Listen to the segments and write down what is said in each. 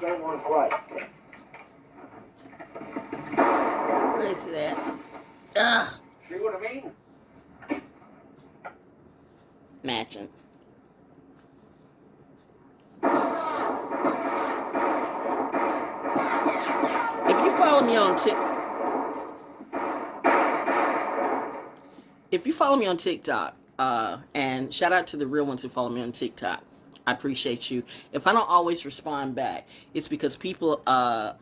Someone's life. Where is it at? Ugh. See what I mean? Matching. If you follow me on TikTok, and shout out to the real ones who follow me on TikTok. I appreciate you. If I don't always respond back, it's because people got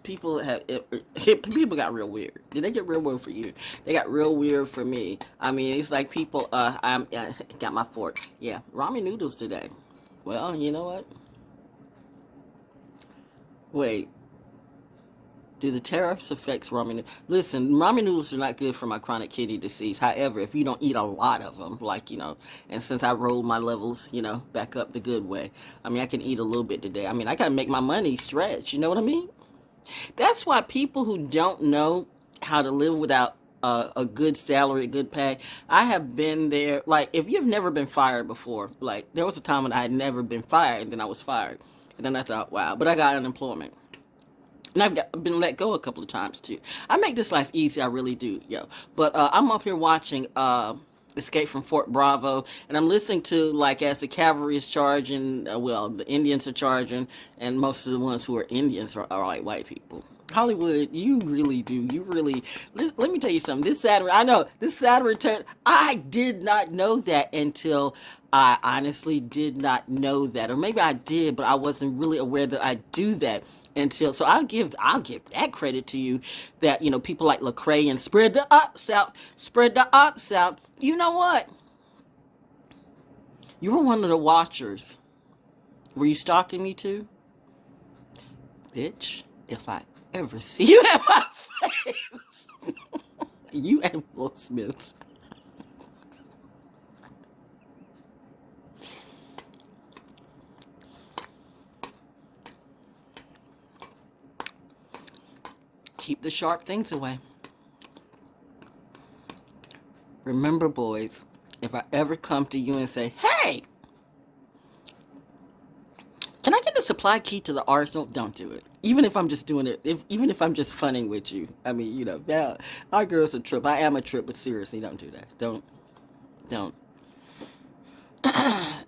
real weird. Did they get real weird for you? They got real weird for me. I mean, it's like people. I got my fork. Yeah, ramen noodles today. Well, you know what? Wait. Do the tariffs affect ramen noodles? Listen, ramen noodles are not good for my chronic kidney disease. However, if you don't eat a lot of them, like, and since I rolled my levels, back up the good way, I mean, I can eat a little bit today. I mean, I got to make my money stretch. You know what I mean? That's why people who don't know how to live without a good salary, a good pay, I have been there. Like, if you've never been fired before, like, there was a time when I had never been fired, and then I was fired. And then I thought, wow, but I got unemployment. And I've been let go a couple of times, too. I make this life easy. I really do, yo. But I'm up here watching Escape from Fort Bravo. And I'm listening to, like, as the cavalry is charging, the Indians are charging. And most of the ones who are Indians are like white people. Hollywood, you really do. You really... Let me tell you something. This Saturday, I did not know that until... I honestly did not know that. Or maybe I did, but I wasn't really aware that I do that. So I'll give that credit to you, that people like Lecrae and spread the ups out. You know what? You were one of the watchers. Were you stalking me too? Bitch, if I ever see you in my face. You and Will Smith. Keep the sharp things away. Remember, boys, if I ever come to you and say, hey, can I get the supply key to the arsenal? Don't do it. Even if I'm just doing it, even if I'm just funning with you. I mean, our girl's a trip. I am a trip, but seriously, don't do that. Don't. Don't. I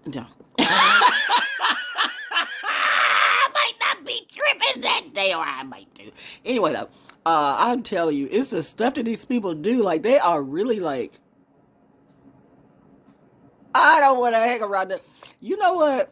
might not be tripping that day, or I might do. Anyway, though, I'm telling you, it's the stuff that these people do. Like, they are really like, I don't want to hang around them. You know what?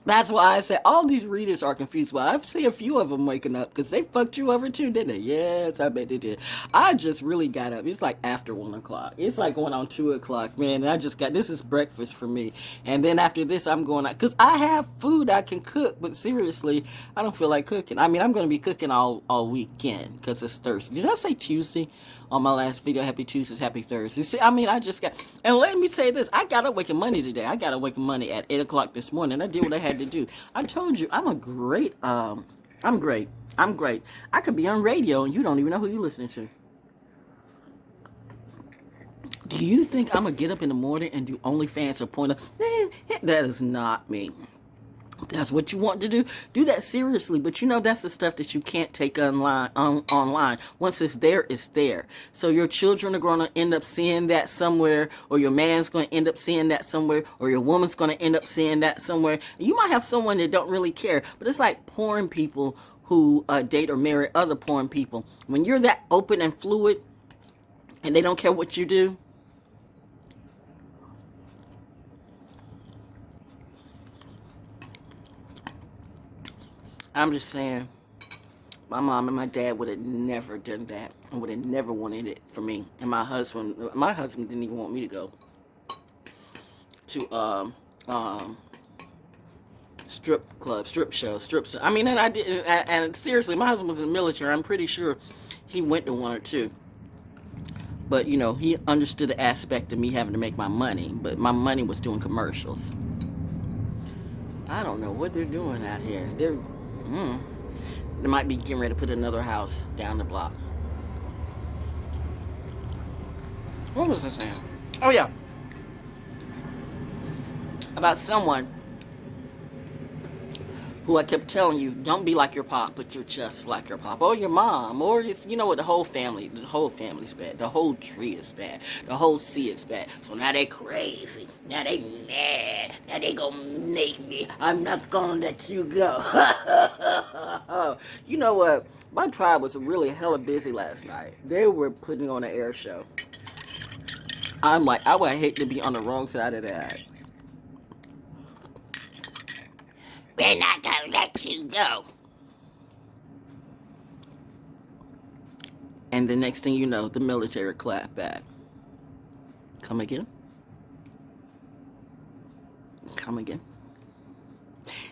That's why I said all these readers are confused. Well, I've seen a few of them waking up because they fucked you over too, didn't they? Yes, I bet they did. I just really got up. It's like after 1 o'clock. It's like going on 2 o'clock, man. And this is breakfast for me. And then after this, I'm going out because I have food I can cook. But seriously, I don't feel like cooking. I mean, I'm going to be cooking all weekend because it's Thursday. Did I say Tuesday? On my last video, happy Tuesdays, happy Thursdays. See, I mean, and let me say this, I got awake money today. I got awake money at 8 o'clock this morning. I did what I had to do. I told you, I'm great. I could be on radio and you don't even know who you're listening to. Do you think I'm going to get up in the morning and do OnlyFans or point up? That is not me. If that's what you want to do that seriously. But that's the stuff that you can't take online. Once it's there, it's there. So your children are going to end up seeing that somewhere, or your man's going to end up seeing that somewhere, or your woman's going to end up seeing that somewhere. You might have someone that don't really care, but it's like porn people who date or marry other porn people. When you're that open and fluid, and they don't care what you do. I'm just saying, my mom and my dad would have never done that and would have never wanted it for me. And my husband didn't even want me to go to strip club, strip show. I mean, and I didn't. And seriously, my husband was in the military. I'm pretty sure he went to one or two. But he understood the aspect of me having to make my money. But my money was doing commercials. I don't know what they're doing out here. They might be getting ready to put another house down the block. What was I saying? Oh, yeah. About someone who I kept telling you, don't be like your pop, but you're just like your pop, or your mom, or it's, you know what, the whole family's bad. The whole tree is bad. The whole sea is bad. So now they crazy. Now they mad. Now they gonna make me. I'm not gonna let you go. You know what? My tribe was really hella busy last night. They were putting on an air show. I'm like, I would hate to be on the wrong side of that. We're not gonna let you go. And the next thing you know, the military clapped back. Come again? Come again?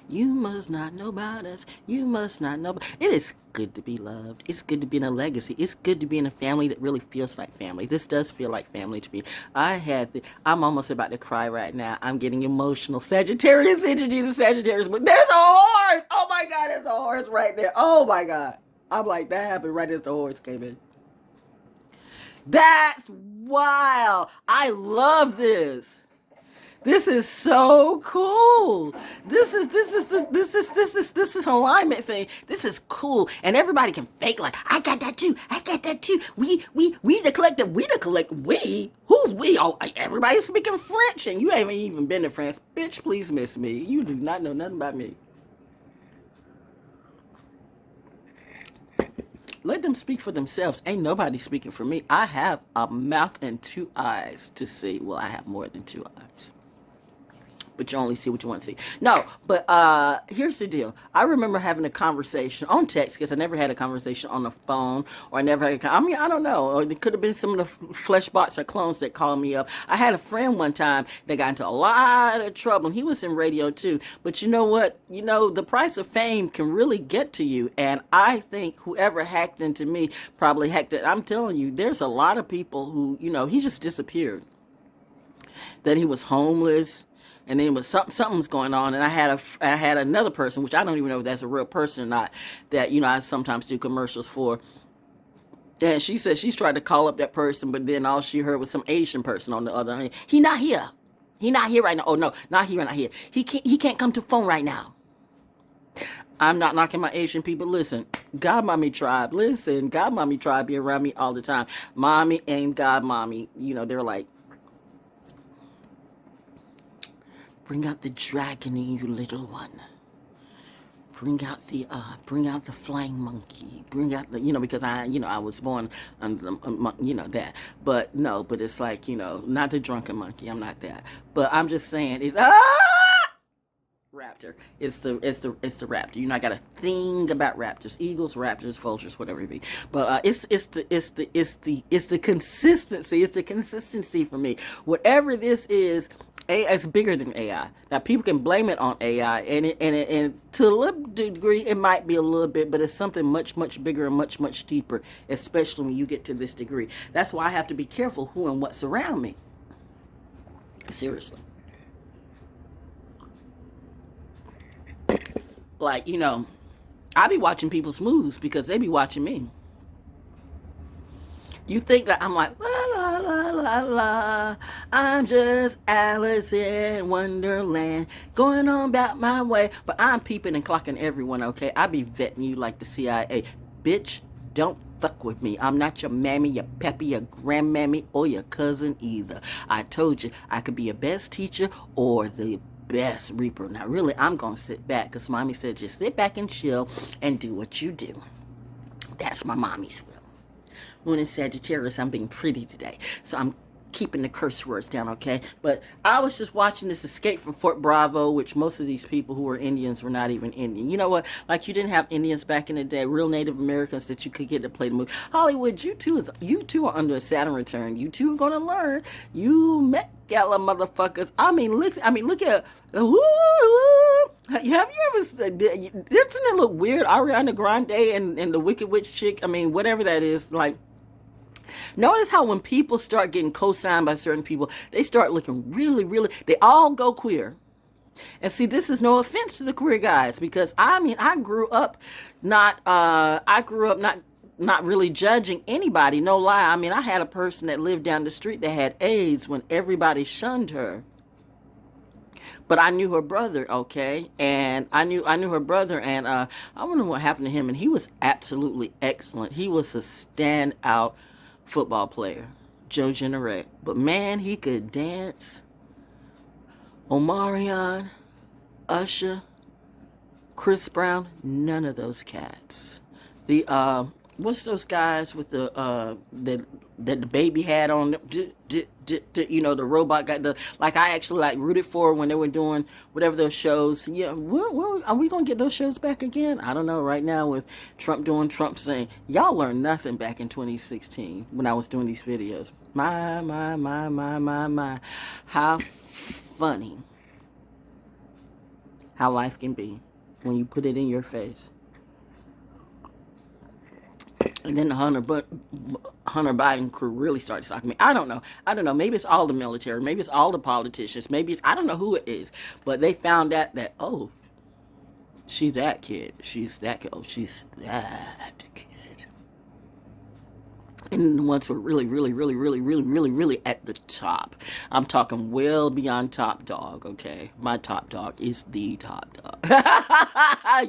You must not know about us. You must not know. It is good to be loved. It's good to be in a legacy. It's good to be in a family that really feels like family. This does feel like family to me. I'm almost about to cry right now. I'm getting emotional. Sagittarius energy is Sagittarius, but there's a horse. Oh my God, there's a horse right there. Oh my God. I'm like, that happened right as the horse came in. That's wild. I love this. This is so cool. This is alignment thing. This is cool, and everybody can fake like I got that too. I got that too. We the collective. We the collective. We who's we? Oh, everybody's speaking French, and you haven't even been to France, bitch. Please miss me. You do not know nothing about me. Let them speak for themselves. Ain't nobody speaking for me. I have a mouth and two eyes to see. Well, I have more than two eyes. But you only see what you want to see. No, but here's the deal. I remember having a conversation on text, because I never had a conversation on the phone, or I never had I don't know. Or it could have been some of the flesh bots or clones that called me up. I had a friend one time that got into a lot of trouble. He was in radio too. But you know what? You know, the price of fame can really get to you. And I think whoever hacked into me probably hacked it. I'm telling you, there's a lot of people who, you know, he just disappeared. Then he was homeless. And then something was going on, and I had another person, which I don't even know if that's a real person or not, that, you know, I sometimes do commercials for. And she said she's tried to call up that person, but then all she heard was some Asian person on the other end. He not here. He not here right now. Oh no, not here, not here. He can't come to the phone right now. I'm not knocking my Asian people. Listen, Godmommy tribe. Listen, Godmommy tribe be around me all the time. Mommy and Godmommy, you know, they're like, bring out the dragon in you, little one. Bring out the flying monkey. Bring out the, you know, because I was born under the, you know, that. But no, but it's like, you know, not the drunken monkey. I'm not that. But I'm just saying, it's raptor. It's the raptor. You know, I got a thing about raptors, eagles, raptors, vultures, whatever it be. But it's the consistency. It's the consistency for me. Whatever this is. AI is bigger than AI. Now, people can blame it on AI, and to a little degree, it might be a little bit, but it's something much, much bigger and much, much deeper, especially when you get to this degree. That's why I have to be careful who and what's around me. Seriously. Like, you know, I be watching people's moves because they be watching me. You think that I'm like, la, la, la, la, la, I'm just Alice in Wonderland, going on about my way, but I'm peeping and clocking everyone, okay? I be vetting you like the CIA. Bitch, don't fuck with me. I'm not your mammy, your peppy, your grandmammy, or your cousin either. I told you, I could be your best teacher or the best reaper. Now, really, I'm going to sit back, because mommy said just sit back and chill and do what you do. That's my mommy's will. Moon in Sagittarius, I'm being pretty today, so I'm keeping the curse words down, okay? But I was just watching this Escape from Fort Bravo, which most of these people who were Indians were not even Indian. You know what? Like, you didn't have Indians back in the day, real Native Americans that you could get to play the movie. Hollywood, you two are under a Saturn return. You two are gonna learn. You Met Gala motherfuckers. I mean, look at. Woo, have you ever? Doesn't it look weird? Ariana Grande and the Wicked Witch chick. I mean, whatever that is, like. Notice how when people start getting co-signed by certain people, they start looking really, really, they all go queer. And see, this is no offense to the queer guys, because I mean, I grew up not really judging anybody, no lie. I mean, I had a person that lived down the street that had AIDS when everybody shunned her. But I knew her brother, okay, and I knew her brother, and I don't know what happened to him, and he was absolutely excellent. He was a standout football player, Joe Generette. But man, he could dance. Omarion, Usher, Chris Brown, none of those cats. The what's those guys with the that the baby had on them? You know, the robot got the, like, I actually like rooted for when they were doing whatever those shows. Yeah, are we gonna get those shows back again? I don't know. Right now with Trump doing Trump saying, y'all learned nothing back in 2016 when I was doing these videos. My, how funny how life can be when you put it in your face. And then the Hunter Biden crew really started stalking me. I don't know. Maybe it's all the military. Maybe it's all the politicians. Maybe it's, I don't know who it is. But they found out that, oh, she's that kid. She's that kid. Oh, she's that kid. And the ones who are really at the top. I'm talking well beyond top dog, okay? My top dog is the top dog.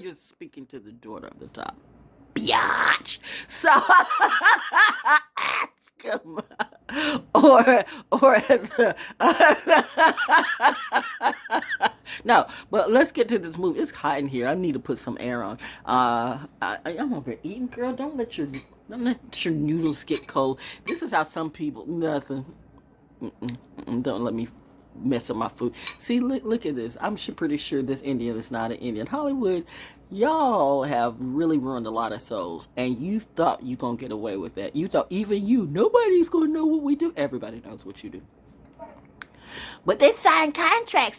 You're speaking to the daughter of the top. Biatch. So ask him. Or no, but let's get to this movie. It's hot in here. I need to put some air on. I'm over here eating, girl. Don't let your noodles get cold. This is how some people, nothing. Don't let me mess up my food. See, look at this. I'm pretty sure this Indian is not an Indian. Hollywood, y'all have really ruined a lot of souls, and you thought you gonna get away with that. You thought even nobody's gonna know what we do. Everybody knows what you do. But they sign contracts.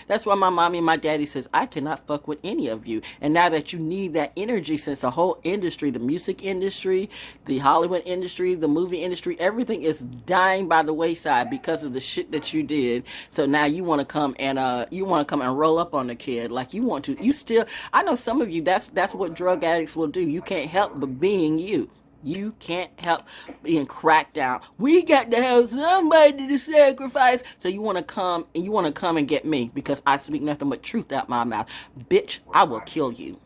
That's why my mommy and my daddy says, I cannot fuck with any of you. And now that you need that energy, since the whole industry, the music industry, the Hollywood industry, the movie industry, everything is dying by the wayside because of the shit that you did. So now you want to come and roll up on the kid like you want to. You still, I know some of you, that's what drug addicts will do. You can't help but being you. You can't help being cracked out. We got to have somebody to sacrifice. So you want to come and get me because I speak nothing but truth out my mouth. Bitch, I will kill you.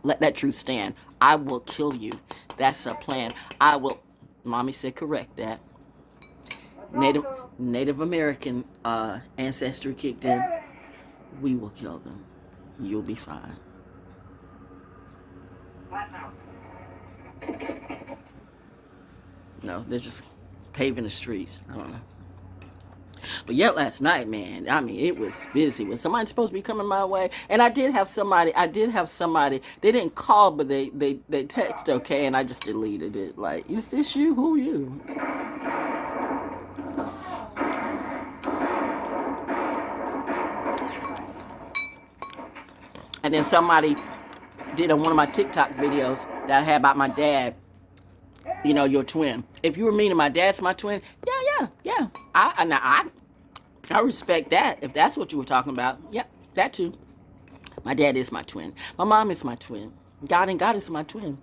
Let that truth stand. I will kill you. That's a plan. I will. Mommy said correct that. Native American ancestry kicked in. We will kill them. You'll be fine. No, they're just paving the streets. I don't know. But yeah, last night, man, I mean, it was busy. Was somebody supposed to be coming my way? And I did have somebody. They didn't call, but they text, okay, and I just deleted it. Like, is this you? Who are you? And then somebody did one of my TikTok videos that I had about my dad. You know, your twin. If you were meaning my dad's my twin, yeah. I respect that. If that's what you were talking about, yeah, that too. My dad is my twin. My mom is my twin. God is my twin.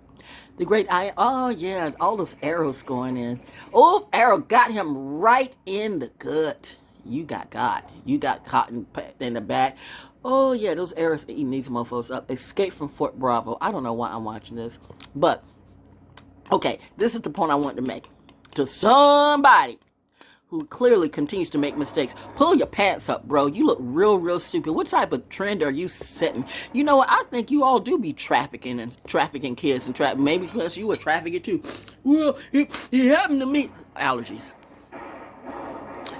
The great oh yeah, all those arrows going in. Oh, arrow got him right in the gut. You got God. You got caught in the back. Oh yeah, those arrows eating these mofos up. Escape from Fort Bravo. I don't know why I'm watching this, but okay, this is the point I want to make. To somebody who clearly continues to make mistakes, pull your pants up, bro. You look real stupid. What type of trend are you setting? You know what? I think you all do be trafficking kids and maybe because you were trafficking too. Well, it happened to me. Allergies.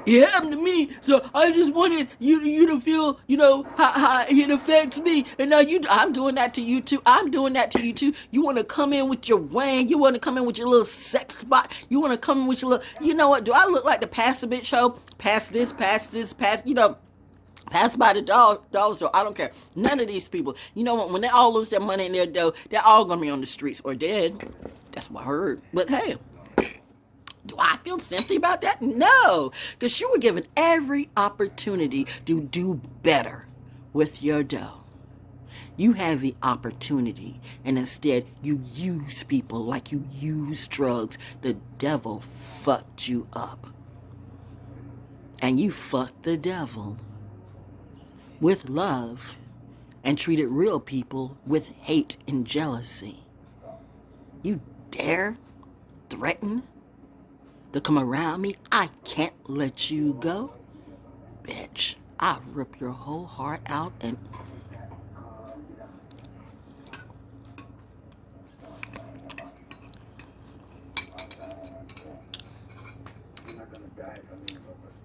It happened to me, so I just wanted you to feel, how it affects me. And now I'm doing that to you too. You want to come in with your wang. You want to come in with your little sex spot. You want to come in with your little, you know what? Do I look like the pass a bitch hoe? Pass this, pass, pass by the dollar store. I don't care. None of these people. You know what? When they all lose their money in their dough, they're all going to be on the streets or dead. That's what I heard. But hey. Do I feel sympathy about that? No, because you were given every opportunity to do better with your dough. You have the opportunity, and instead you use people like you use drugs. The devil fucked you up. And you fucked the devil. with love and treated real people with hate and jealousy. You dare threaten to come around me? I can't let you go. Bitch, I'll rip your whole heart out and...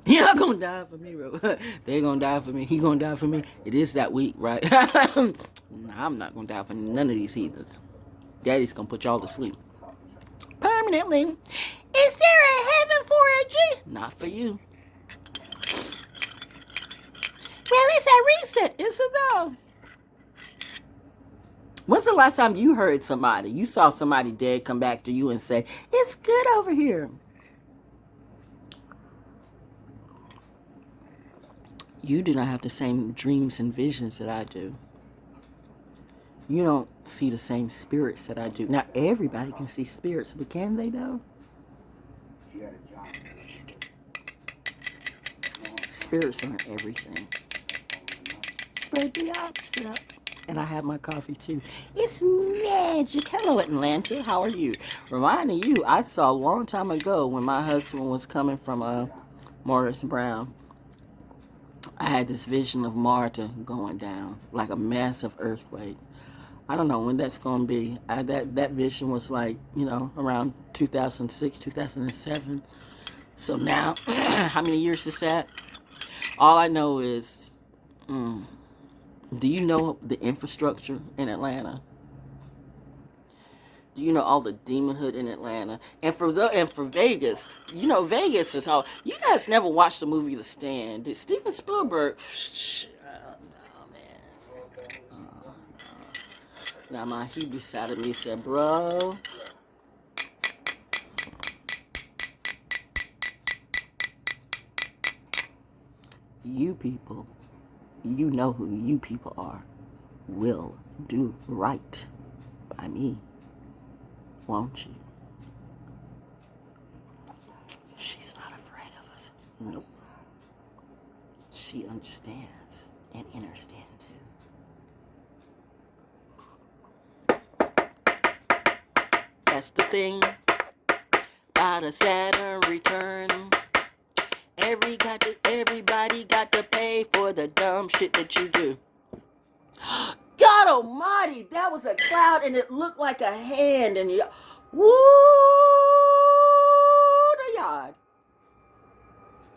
You're not gonna die for me, bro. They're gonna die for me. He gonna die for me. It is that week, right? Nah, I'm not gonna die for none of these heathens. Daddy's gonna put y'all to sleep permanently. Is there a heaven for a G? Not for you. Well, it's a reset, is it though? When's the last time you heard somebody, you saw somebody dead come back to you and say, it's good over here? You do not have the same dreams and visions that I do. You don't see the same spirits that I do. Now, everybody can see spirits, but can they though? Spirits aren't everything. Spread the opposite. And I have my coffee too. It's magic. Hello, Atlanta. How are you? Reminding you, I saw a long time ago when my husband was coming from Morris Brown. I had this vision of Martha going down like a massive earthquake. I don't know when that's going to be. That vision was like, around 2006, 2007. So now, how many years is that? All I know is, do you know the infrastructure in Atlanta? Do you know all the demonhood in Atlanta? And for Vegas, Vegas is how... You guys never watched the movie The Stand. Did Steven Spielberg... Now my Hebrew side of me said, bro, you people, you know who you people are, will do right by me, won't you? She's not afraid of us. Nope. She understands and understands too. That's the thing about a Saturn return. Everybody got to pay for the dumb shit that you do. God almighty, that was a cloud and it looked like a hand and you... Woo, the yard.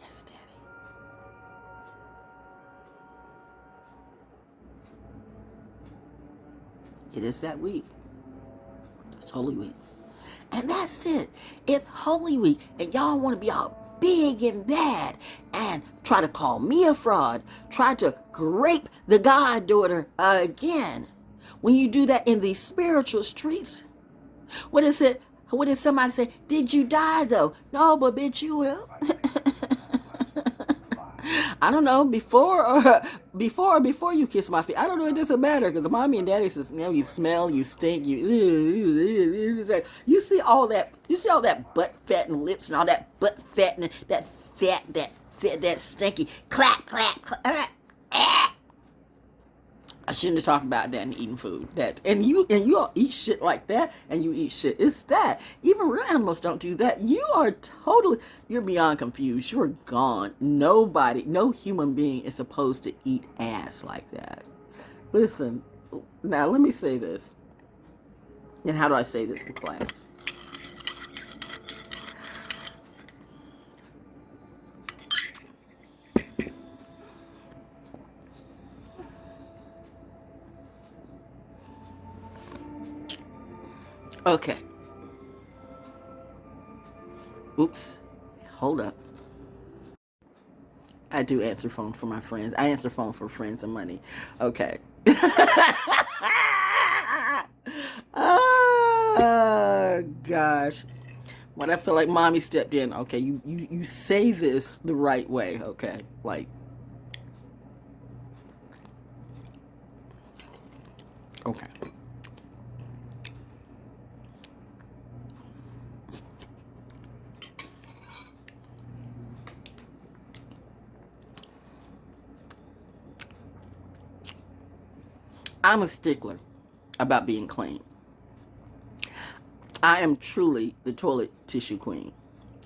Yes, Daddy. It is that week. It's Holy Week. And that's it. It's Holy Week. And y'all want to be all big and bad and try to call me a fraud. Try to grape the goddaughter again. When you do that in these spiritual streets, what is it? What did somebody say? Did you die though? No, but bitch, you will. I don't know, before you kiss my feet. I don't know, it doesn't matter, because mommy and daddy says, you smell, you stink, you see all that butt fat and lips and all that butt fat and that stinky clap. I shouldn't have talked about that and eating food. And you all eat shit like that, and you eat shit. It's that. Even real animals don't do that. You're beyond confused. You're gone. Nobody, no human being is supposed to eat ass like that. Listen, now let me say this. And how do I say this in class? Okay. Oops. Hold up. I do answer phone for my friends. I answer phone for friends and money. Okay. Oh, gosh. When I feel like mommy stepped in, okay, you say this the right way, okay? Like, okay. I'm a stickler about being clean. I am truly the toilet tissue queen.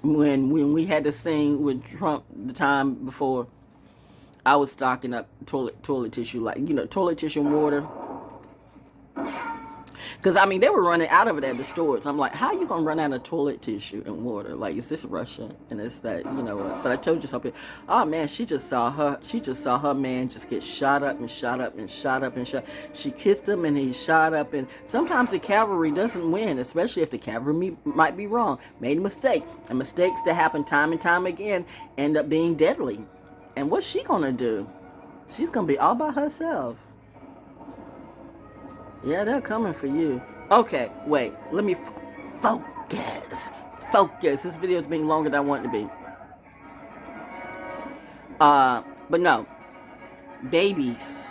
When we had this thing with Trump the time before, I was stocking up toilet tissue, like, toilet tissue and water. Because, I mean, they were running out of it at the stores. I'm like, how you going to run out of toilet tissue and water? Like, is this Russia? And it's that, but I told you something. Oh, man, she just saw her man just get shot up and shot up and shot up and shot. She kissed him and he shot up. And sometimes the cavalry doesn't win, especially if the cavalry might be wrong. Made a mistake. And mistakes that happen time and time again end up being deadly. And what's she going to do? She's going to be all by herself. Yeah, they're coming for you. Okay, wait. Let me focus. Focus. This video is being longer than I want it to be. But no. Babies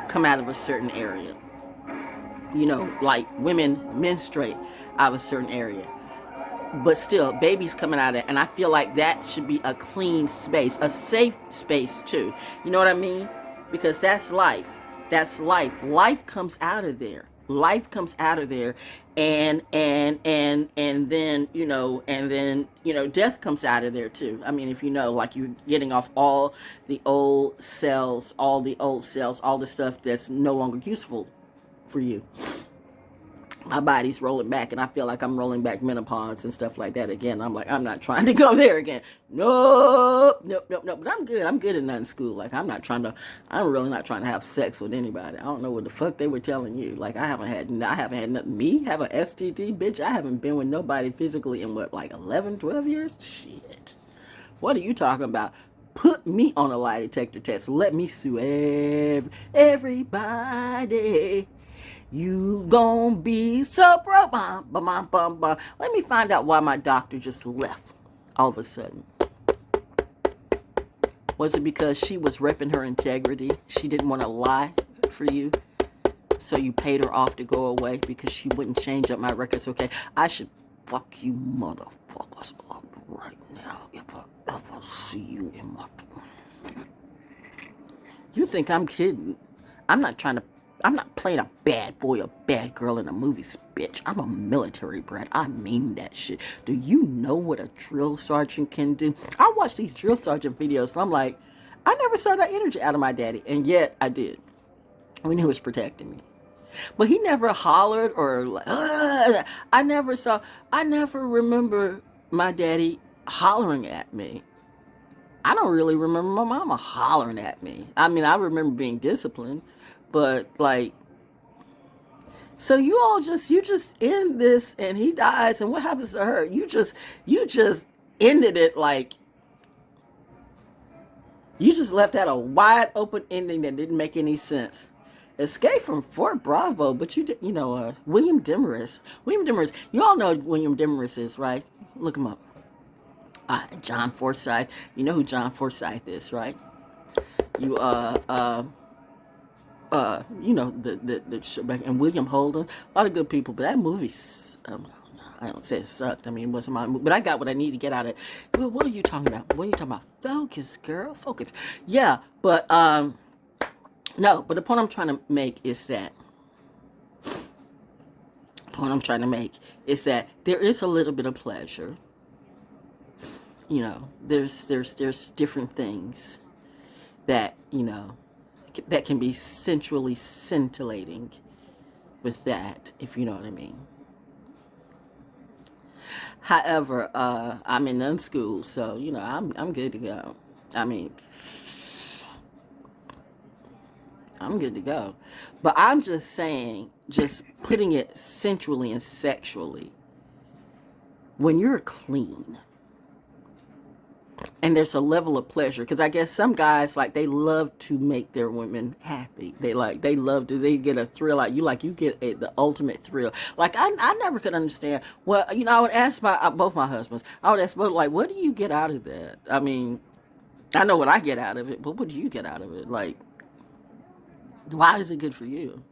come out of a certain area. Like women menstruate out of a certain area. But still, babies coming out of it. And I feel like that should be a clean space. A safe space, too. You know what I mean? Because that's life. That's life. Life comes out of there. Life comes out of there, and then death comes out of there too. I mean, if like you're getting off all the old cells, all the stuff that's no longer useful for you. My body's rolling back, and I feel like I'm rolling back menopause and stuff like that again. I'm like, I'm not trying to go there again. Nope. But I'm good. I'm good at nothing school. Like, I'm really not trying to have sex with anybody. I don't know what the fuck they were telling you. Like, I haven't had nothing. Me have a STD, bitch. I haven't been with nobody physically in 11, 12 years? Shit. What are you talking about? Put me on a lie detector test. Let me sue everybody. You gon' be so pro. Let me find out why my doctor just left all of a sudden. Was it because she was repping her integrity? She didn't want to lie for you? So you paid her off to go away because she wouldn't change up my records? Okay, I should fuck you motherfuckers up right now if I ever see you in my... You think I'm kidding? I'm not playing a bad boy or bad girl in a movie, bitch. I'm a military brat. I mean that shit. Do you know what a drill sergeant can do? I watch these drill sergeant videos, and I'm like, I never saw that energy out of my daddy, and yet I did. We knew he was protecting me. But he never hollered or like, I never remember my daddy hollering at me. I don't really remember my mama hollering at me. I mean, I remember being disciplined. But like, so you just end this and he dies, and what happens to her? You just ended it like, you just left out a wide open ending that didn't make any sense. Escape from Fort Bravo, but William Demarest. You all know who William Demarest is, right? Look him up. John Forsythe. You know who John Forsythe is, right? The show back, and William Holden, a lot of good people, but that movie, I don't say it sucked. I mean, it wasn't my movie, but I got what I need to get out of it. Well, what are you talking about? Focus, girl, focus. Yeah, but no, but the point I'm trying to make is that there is a little bit of pleasure. There's different things that that can be sensually scintillating with that, if you know what I mean. However, I'm in nun school, so I'm good to go. I mean, I'm good to go. But I'm just saying, just putting it sensually and sexually, when you're clean, and there's a level of pleasure, because I guess some guys, like, they love to make their women happy. They get a thrill out. You get the ultimate thrill. Like, I never could understand. Well, I would ask both my husbands. I would ask both, like, what do you get out of that? I mean, I know what I get out of it, but what do you get out of it? Like, why is it good for you?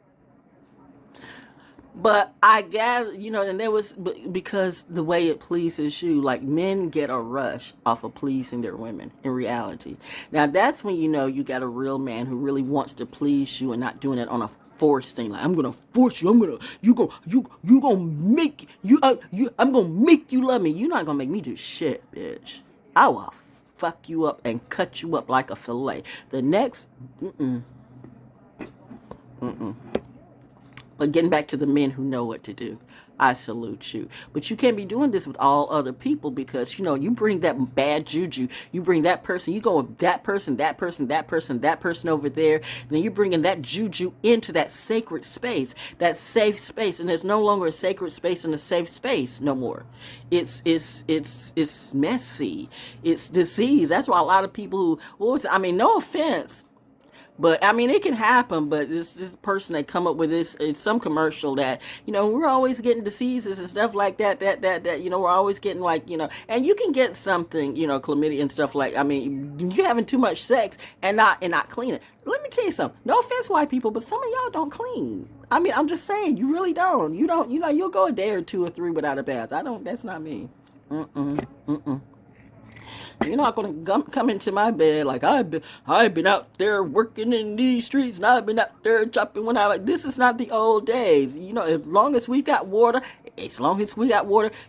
But I gather, and there was, because the way it pleases you, like, men get a rush off of pleasing their women in reality. Now, that's when you got a real man who really wants to please you and not doing it on a forcing. Like, I'm gonna force you. You gonna make you. I'm gonna make you love me. You're not gonna make me do shit, bitch. I will fuck you up and cut you up like a fillet. The next, But getting back to the men who know what to do, I salute you. But you can't be doing this with all other people because, you bring that bad juju. You bring that person. You go with that person, that person, that person, that person over there. Then you're bringing that juju into that sacred space, that safe space. And there's no longer a sacred space and a safe space no more. It's messy. It's disease. That's why a lot of people no offense. But it can happen. But this person that come up with this is some commercial that we're always getting diseases and stuff like that. We're always getting and you can get something chlamydia and stuff you're having too much sex and not clean it. Let me tell you something. No offense, white people, but some of y'all don't clean. I'm just saying, you really don't. You don't. You'll go a day or 2 or 3 without a bath. That's not me. You're not going to come into my bed like I've been out there working in these streets and I've been out there chopping this is not the old days. As long as we got water,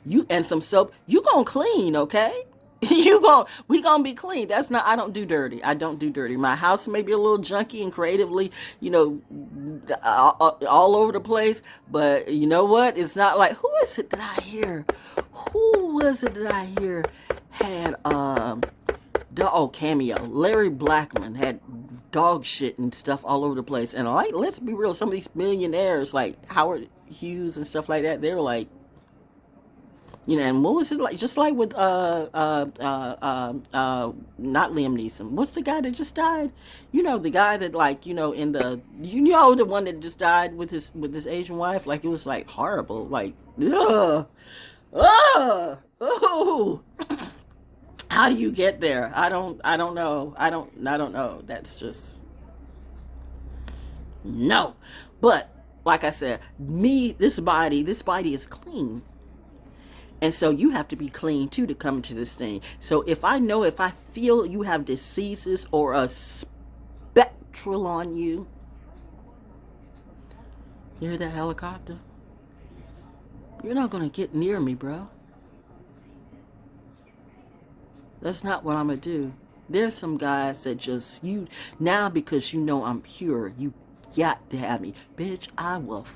you and some soap, you going to clean, okay? We gonna be clean. I don't do dirty. My house may be a little junky and creatively, all over the place. But you know what? It's not like, who was it that I hear had Cameo. Larry Blackman had dog shit and stuff all over the place. And let's be real, some of these millionaires like Howard Hughes and stuff like that, they're like, and what was it like? Just like with not Liam Neeson. What's the guy that just died? The guy that in the one that just died with his Asian wife. Like, it was like horrible. Like, oh. How do you get there? I don't know. I don't know. That's just no. But like I said, this body is clean. And so you have to be clean too to come to this thing. So if I feel you have diseases or a spectral on you, you hear that helicopter? You're not going to get near me, bro. That's not what I'm going to do. There's some guys that just, now because I'm pure, you got to have me. Bitch, I will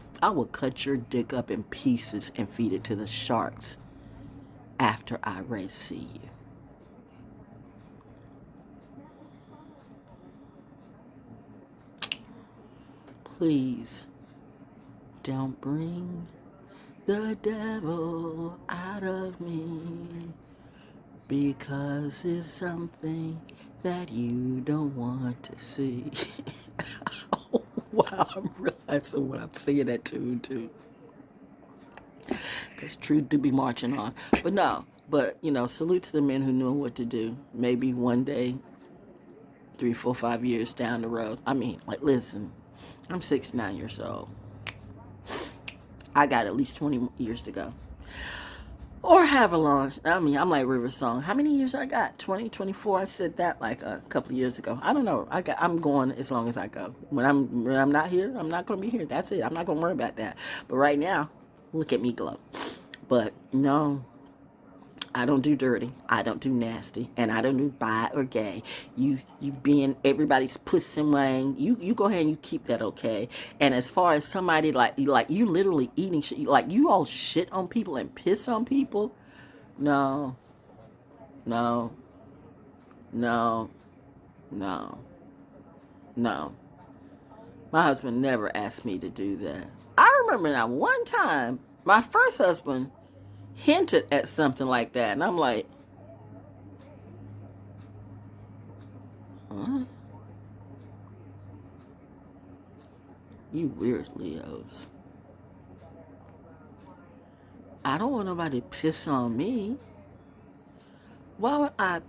cut your dick up in pieces and feed it to the sharks after I Red Sea you. Please don't bring the devil out of me, because it's something that you don't want to see. Oh, wow, I'm realizing what I'm saying that tune too. Because truth do be marching on. But salute to the men who know what to do. Maybe one day, 3, 4, 5 years down the road. Listen, I'm 69 years old. I got at least 20 years to go. Or have a long, I'm like River Song. How many years I got? 20, 24? I said that like a couple of years ago. I don't know. I'm going as long as I go. When I'm not here, I'm not going to be here. That's it. I'm not going to worry about that. But right now, look at me glow. But no, I don't do dirty. I don't do nasty. And I don't do bi or gay. You being everybody's pussy wang. You go ahead and you keep that, okay? And as far as somebody like you literally eating shit, like you all shit on people and piss on people. No. My husband never asked me to do that. I remember now one time, my first husband hinted at something like that, and I'm like, what? You weird Leos. I don't want nobody to piss on me. Why would I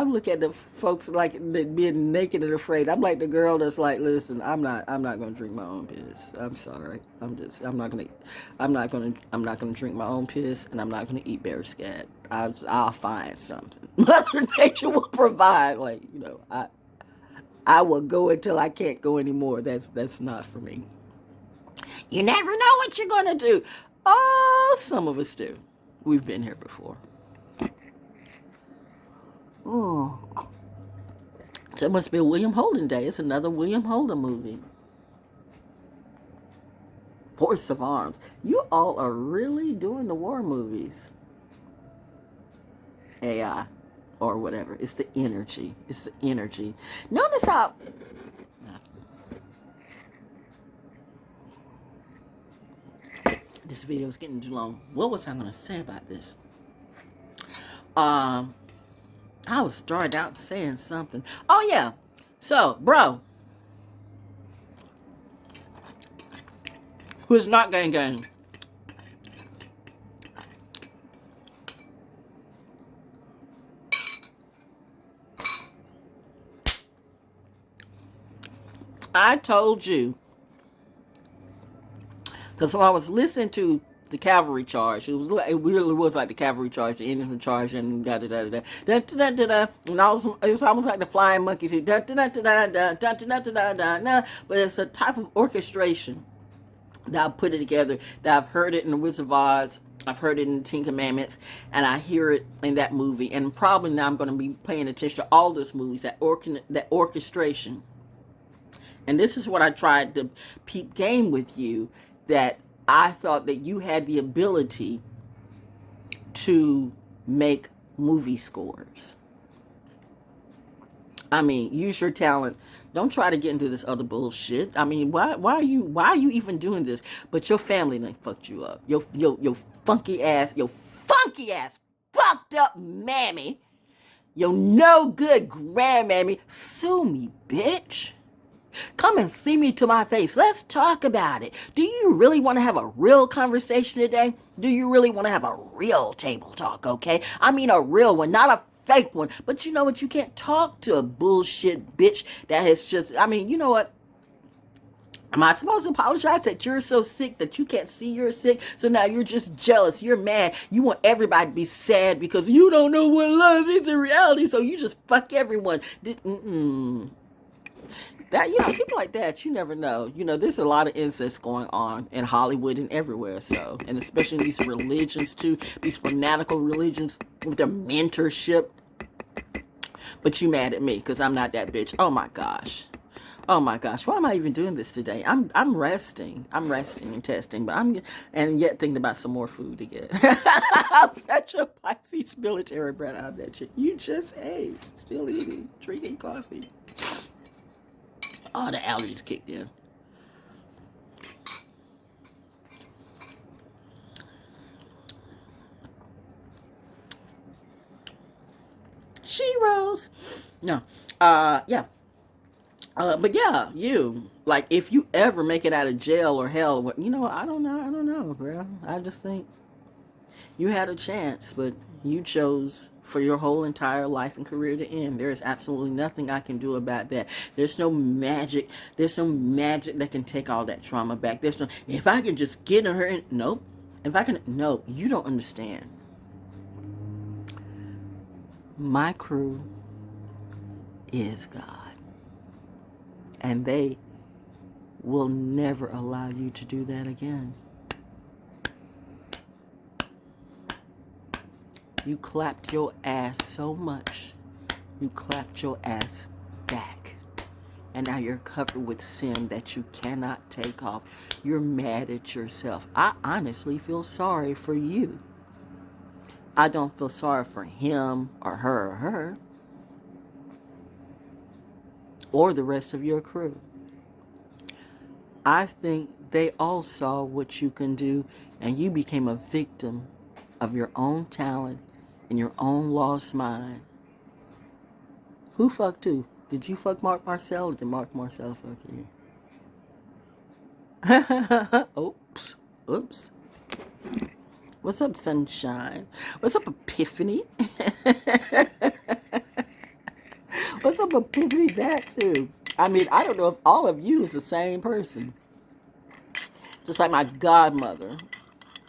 look at the folks like being naked and afraid. I'm like the girl that's like, listen, I'm not gonna drink my own piss. I'm sorry. I'm not gonna drink my own piss, and I'm not gonna eat bear scat. I'll find something. Mother Nature will provide. I will go until I can't go anymore. That's not for me. You never know what you're going to do. Oh, some of us do. We've been here before. Oh. So it must be a William Holden day. It's another William Holden movie. Force of Arms. You all are really doing the war movies. AI or whatever. It's the energy. It's the energy. Notice how... This video is getting too long. What was I going to say about this? I was started out saying something. Oh, yeah. So, bro. Who's not gang. I told you. Because when I was listening to the cavalry charge, it really was like the cavalry charge, the infantry charge, and da da da da da da da da. And it was almost like the flying monkeys. Da da da da da da da da da da. But it's a type of orchestration that I put it together. That I've heard it in the Wizard of Oz. I've heard it in the Ten Commandments, and I hear it in that movie. And probably now I'm going to be paying attention to all those movies. That orchestration. And this is what I tried to peep game with you. That I thought that you had the ability to make movie scores. I mean, use your talent. Don't try to get into this other bullshit. I mean, why are you even doing this? But your family done fucked you up. Your funky ass, fucked up mammy, your no good grandmammy, sue me, bitch. Come and see me to my face. Let's talk about it. Do you really want to have a real conversation today? Do you really want to have a real table talk, okay? I mean a real one, not a fake one. But you know what? You can't talk to a bullshit bitch that has just, I mean, you know what? Am I supposed to apologize that you're so sick that you can't see you're sick? So now you're just jealous. You're mad. You want everybody to be sad because you don't know what love is in reality. So you just fuck everyone. That, you know, people like that, you never know. You know, there's a lot of incest going on in Hollywood and everywhere. So, and especially in these religions too, these fanatical religions with their mentorship. But you mad at me because I'm not that bitch. Oh my gosh. Oh my gosh. Why am I even doing this today? I'm resting. I'm resting and testing, but and yet thinking about some more food to get. I'm such a Pisces military brat. I bet you. You just ate. Still eating. Drinking coffee. Oh, the allergies kicked in. She rose. No. Yeah. But yeah, you. Like, if you ever make it out of jail or hell, you know, I don't know, bro. I just think you had a chance, but you chose for your whole entire life and career to end. There is absolutely nothing I can do about that. There's no magic. There's no magic that can take all that trauma back. There's no, if I can just get in her, nope. If I can, no, you don't understand. My crew is God. And they will never allow you to do that again. You clapped your ass so much, you clapped your ass back. And now you're covered with sin that you cannot take off. You're mad at yourself. I honestly feel sorry for you. I don't feel sorry for him or her. Or the rest of your crew. I think they all saw what you can do, and you became a victim of your own talent and your own lost mind. Who fucked who? Did you fuck Mark Marcel, or did Mark Marcel fuck you? Oops. What's up, Sunshine? What's up, Epiphany? What's up, Epiphany? That too. I mean, I don't know if all of you is the same person. Just like my godmother,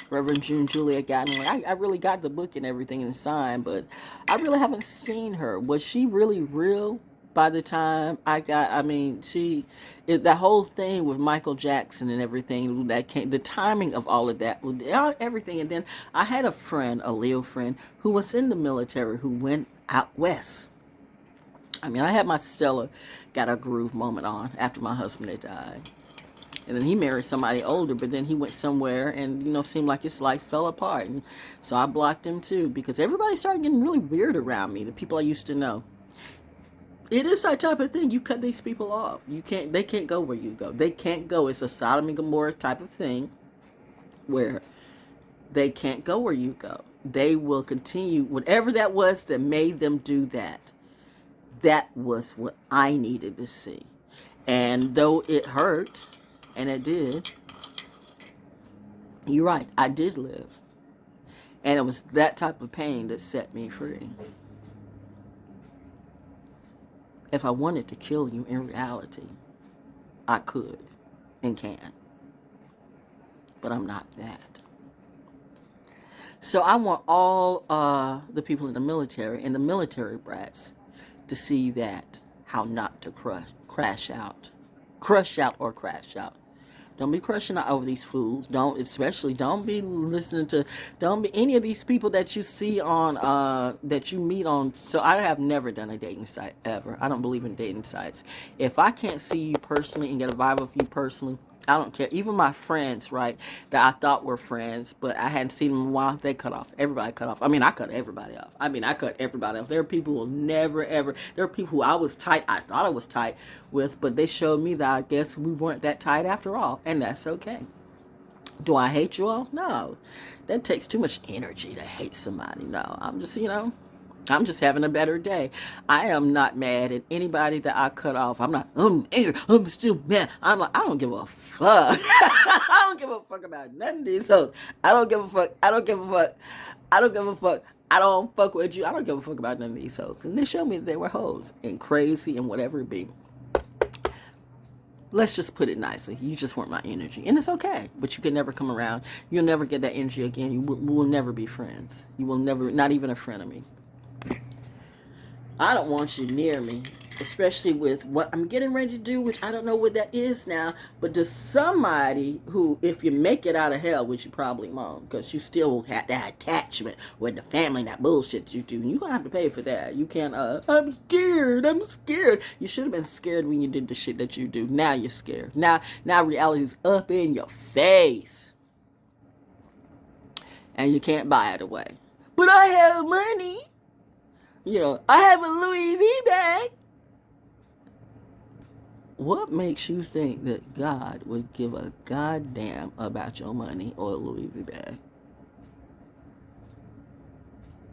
Reverend June Julia Gatton. I really got the book and everything and signed, but I really haven't seen her. Was she really real? by the time I got, I mean, that whole thing with Michael Jackson and everything that came, the timing of all of that, everything. And then I had a friend, a Leo friend, who was in the military who went out west. I mean, I had my Stella got a groove moment on after my husband had died. And then he married somebody older, but then he went somewhere and, seemed like his life fell apart. And so I blocked him too, because everybody started getting really weird around me, the people I used to know. It is that type of thing. You cut these people off. They can't go where you go. They can't go. It's a Sodom and Gomorrah type of thing where they can't go where you go. They will continue, whatever that was that made them do that. That was what I needed to see. And though it hurt, and it did, you're right, I did live. And it was that type of pain that set me free. If I wanted to kill you in reality, I could and can. But I'm not that. So I want all the people in the military and the military brats to see that, how not to crush out or crash out. Don't be crushing out over these fools. Don't be listening to, don't be any of these people that you see on, that you meet on. So I have never done a dating site ever. I don't believe in dating sites. If I can't see you personally and get a vibe of you personally, I don't care. Even my friends, right, that I thought were friends, but I hadn't seen them in a while, they cut off. Everybody cut off. I mean, I cut everybody off. There are people who will never, ever, there are people who I thought I was tight with, but they showed me that I guess we weren't that tight after all, and that's okay. Do I hate you all? No. That takes too much energy to hate somebody. No, I'm just having a better day. I am not mad at anybody that I cut off. I'm angry. I'm still mad. I'm like, I don't give a fuck. I don't give a fuck about none of these hoes. I don't give a fuck. I don't fuck with you. I don't give a fuck about none of these hoes. And they showed me that they were hoes and crazy and whatever it be. Let's just put it nicely. You just weren't my energy. And it's okay. But you can never come around. You'll never get that energy again. We will never be friends. You will never, not even a friend of me. I don't want you near me, especially with what I'm getting ready to do, which I don't know what that is now, but to somebody who, if you make it out of hell, which you probably won't, because you still have that attachment with the family and that bullshit you do, and you're going to have to pay for that. You can't, I'm scared. You should have been scared when you did the shit that you do. Now you're scared. Now reality's up in your face. And you can't buy it away. But I have money. I have a Louis V bag. What makes you think that God would give a goddamn about your money or a Louis V bag?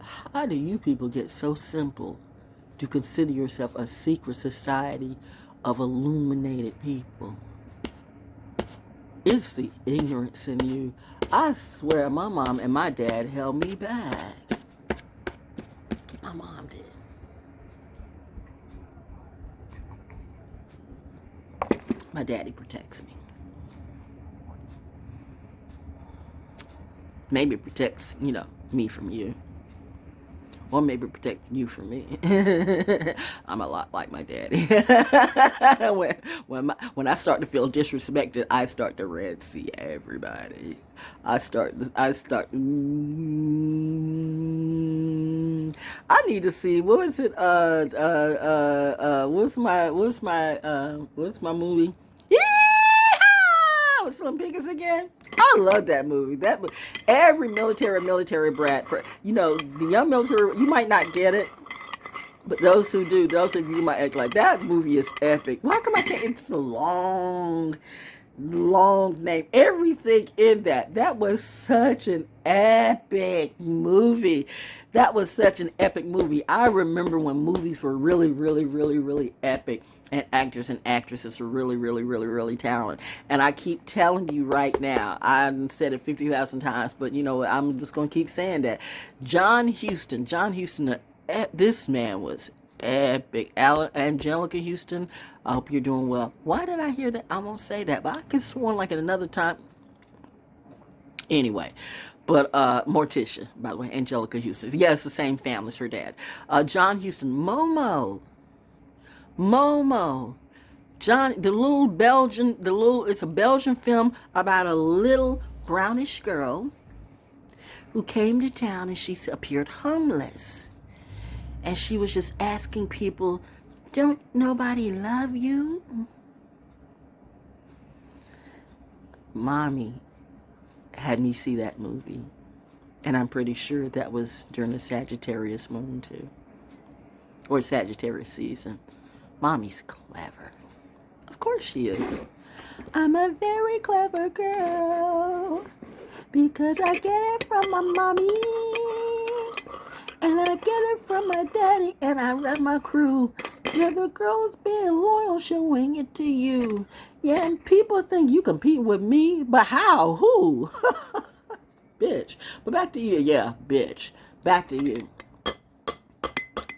How do you people get so simple to consider yourself a secret society of illuminated people? It's the ignorance in you. I swear my mom and my dad held me back. My mom did. My daddy protects me. Maybe it protects, me from you. Or maybe protect you from me. I'm a lot like my daddy. when I start to feel disrespected, I start to red see everybody. I need to see, what is it? What's my movie? With Slim Pickens again. I love that movie. Every military brat, the young military, you might not get it, but those who do, those of you who might act like that movie is epic. Why come I can't? It's a long name. Everything in that was such an epic movie. I remember when movies were really, really, really, really epic, and actors and actresses were really, really, really, really talented. And I keep telling you right now, I've said it 50,000 times, but I'm just going to keep saying that. John Huston, this man was epic. Angelica Houston, I hope you're doing well. Why did I hear that? I won't say that, but I could have sworn like at another time. Anyway, but Morticia, by the way, Angelica Houston. Yeah, it's the same family as her dad. John Huston, Momo. John, the little Belgian, it's a Belgian film about a little brownish girl who came to town and she appeared homeless. And she was just asking people, don't nobody love you? Mommy had me see that movie. And I'm pretty sure that was during the Sagittarius moon too. Or Sagittarius season. Mommy's clever. Of course she is. I'm a very clever girl because I get it from my mommy and I get it from my daddy and I rep my crew. Yeah, the girl's being loyal, showing it to you. Yeah, and people think you compete with me, but how? Who? Bitch. But back to you. Yeah, bitch. Back to you.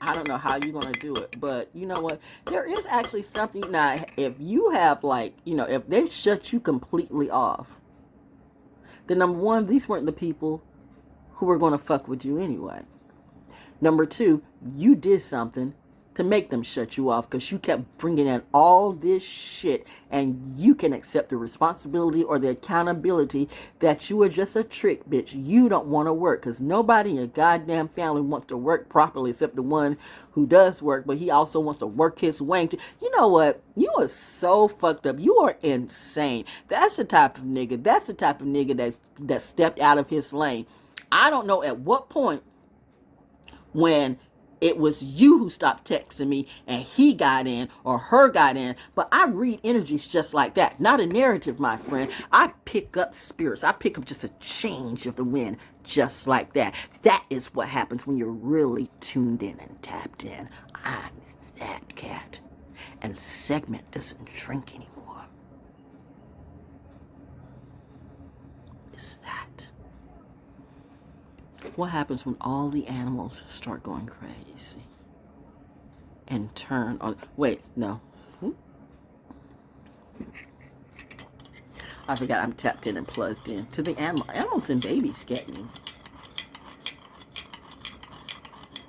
I don't know how you're going to do it, but you know what? There is actually something. Now, if you have if they shut you completely off, then number one, these weren't the people who were going to fuck with you anyway. Number two, you did something to make them shut you off because you kept bringing in all this shit, and you can accept the responsibility or the accountability that you are just a trick, bitch. You don't want to work because nobody in your goddamn family wants to work properly except the one who does work, but he also wants to work his way. You know what? You are so fucked up. You are insane. That's the type of nigga. That's the type of nigga that stepped out of his lane. I don't know at what point when it was you who stopped texting me and he got in or her got in. But I read energies just like that. Not a narrative, my friend. I pick up spirits. I pick up just a change of the wind just like that. That is what happens when you're really tuned in and tapped in. I'm that cat. And Segment doesn't drink anymore. It's that. What happens when all the animals start going crazy and turn on? Wait, no. I forgot I'm tapped in and plugged in to the animal. Animals and babies get me.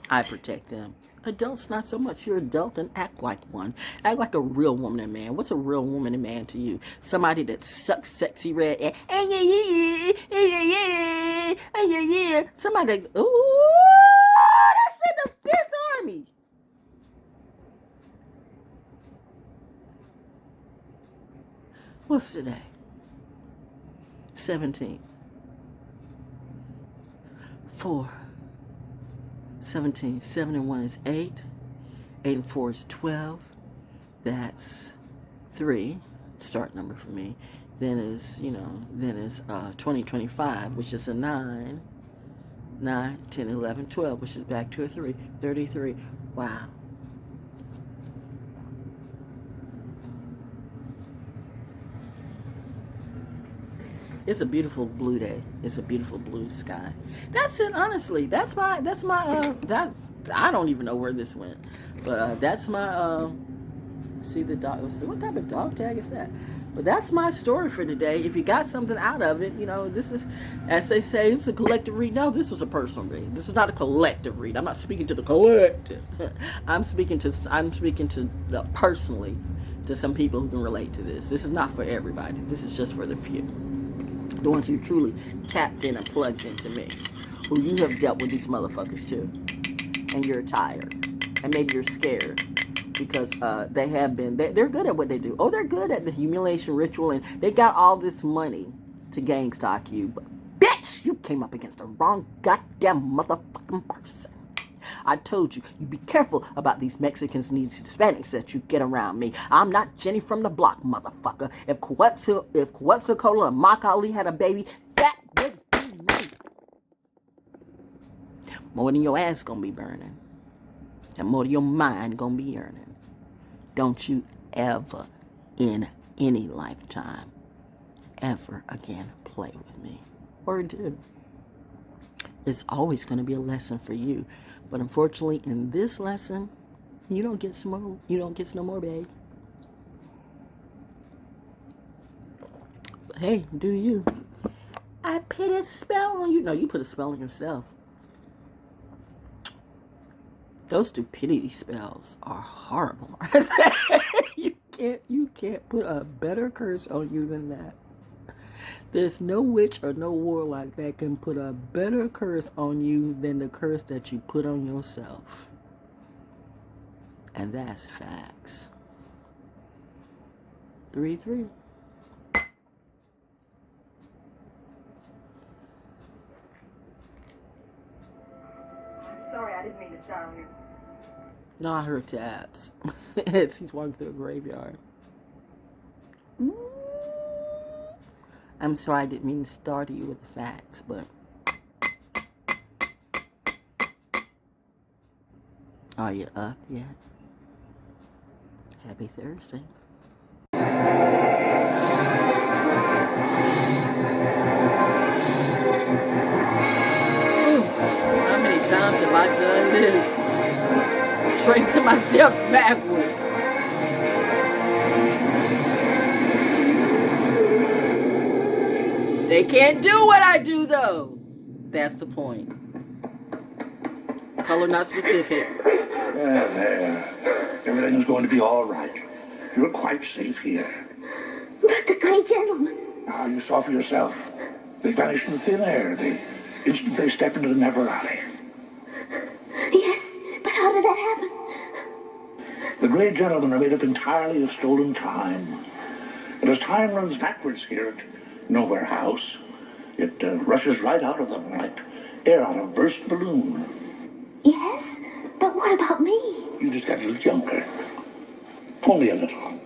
I protect them. Adults, not so much. You're adult and act like one. Act like a real woman and man. What's a real woman and man to you? Somebody that sucks sexy red. Somebody that, ooh, that's in the 5th Army. What's today? 17th. 4. 17. 7 and 1 is 8. 8 and 4 is 12. That's 3. Start number for me. Then is 2025, which is a 9. 9, 10, 11, 12, which is back to a 3. 33. Wow. It's a beautiful blue day. It's a beautiful blue sky. That's it, honestly. That's I don't even know where this went. But that's my, see the dog. What type of dog tag is that? But that's my story for today. If you got something out of it, this is, as they say, it's a collective read. No, this was a personal read. This is not a collective read. I'm not speaking to the collective. I'm speaking to personally to some people who can relate to this. This is not for everybody. This is just for the few. The ones who truly tapped in and plugged into me. Who you have dealt with these motherfuckers too. And you're tired. And maybe you're scared. Because they have been, they're good at what they do. Oh, they're good at the humiliation ritual. And they got all this money to gang stalk you. But bitch, you came up against the wrong goddamn motherfucking person. I told you, you be careful about these Mexicans and these Hispanics that you get around me. I'm not Jenny from the block, motherfucker. If Quetzalcoatl and Mach Ali had a baby, that would be me. More than your ass gonna be burning. And more than your mind gonna be yearning. Don't you ever, in any lifetime, ever again play with me. Or do. It's always gonna be a lesson for you. But unfortunately, in this lesson, you don't get no more, babe. But hey, do you? I put a spell on you. No, you put a spell on yourself. Those stupidity spells are horrible. You can't put a better curse on you than that. There's no witch or no warlock that can put a better curse on you than the curse that you put on yourself. And that's facts. 3-3. Sorry, I didn't mean to startle you. No, I heard taps. As he's walking through a graveyard. I'm sorry, I didn't mean to startle you with the facts, but... Are you up yet? Happy Thursday. How many times have I done this? Tracing my steps backwards. They can't do what I do, though. That's the point. Color not specific. There. Everything's going to be all right. You're quite safe here. But the great gentleman. Now, you saw for yourself. They vanished in thin air the instant they stepped into the Never Alley. Yes, but how did that happen? The great gentlemen are made up entirely of stolen time. And as time runs backwards here at Nowhere House, it rushes right out of them like air out of a burst balloon. Yes, but what about me? You just got a little younger. Only a little.